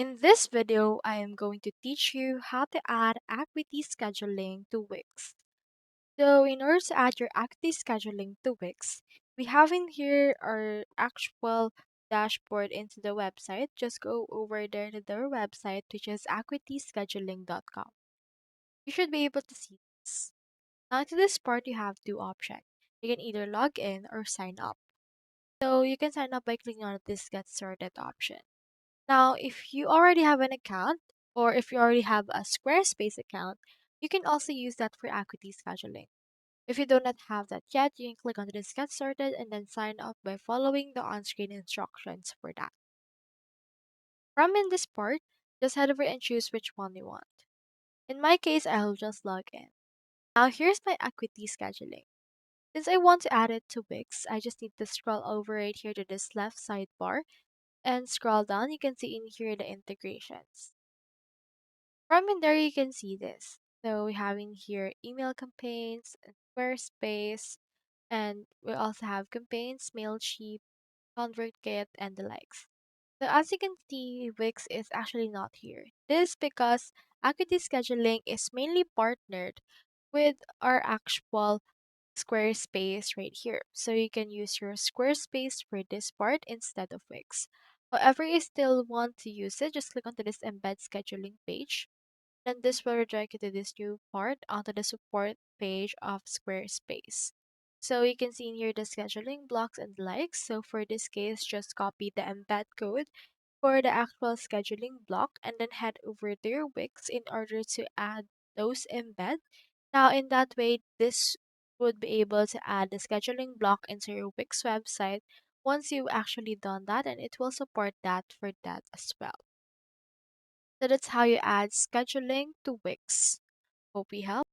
In this video, I am going to teach you how to add Acuity Scheduling to Wix. So in order to add your Acuity Scheduling to Wix, we have in here our actual dashboard into the website. Just go over there to their website, which is acuityscheduling.com. You should be able to see this. Now to this part, you have two options. You can either log in or sign up. So you can sign up by clicking on this Get Started option. Now, if you already have an account or if you already have a Squarespace account, you can also use that for Acuity Scheduling. If you do not have that yet, you can click on this Get Started and then sign up by following the on-screen instructions for that. From in this part, just head over and choose which one you want. In my case, I'll just log in. Now, here's my Acuity Scheduling. Since I want to add it to Wix, I just need to scroll over right here to this left sidebar and scroll down. You can see in here the integrations. From in there, you can see this. So we have in here email campaigns, and Squarespace, and we also have campaigns, Mailchimp, ConvertKit, and the likes. So as you can see, Wix is actually not here. This is because Acuity Scheduling is mainly partnered with our actual Squarespace right here. So you can use your Squarespace for this part instead of Wix. However, you still want to use it, just click onto this embed scheduling page. Then this will redirect you to this new part onto the support page of Squarespace. So you can see in here the scheduling blocks and the likes. So for this case, just copy the embed code for the actual scheduling block and then head over to your Wix in order to add those embed. Now in that way, this would be able to add the scheduling block into your Wix website once you've actually done that, and it will support that for that as well. So that's how you add scheduling to Wix. Hope we help.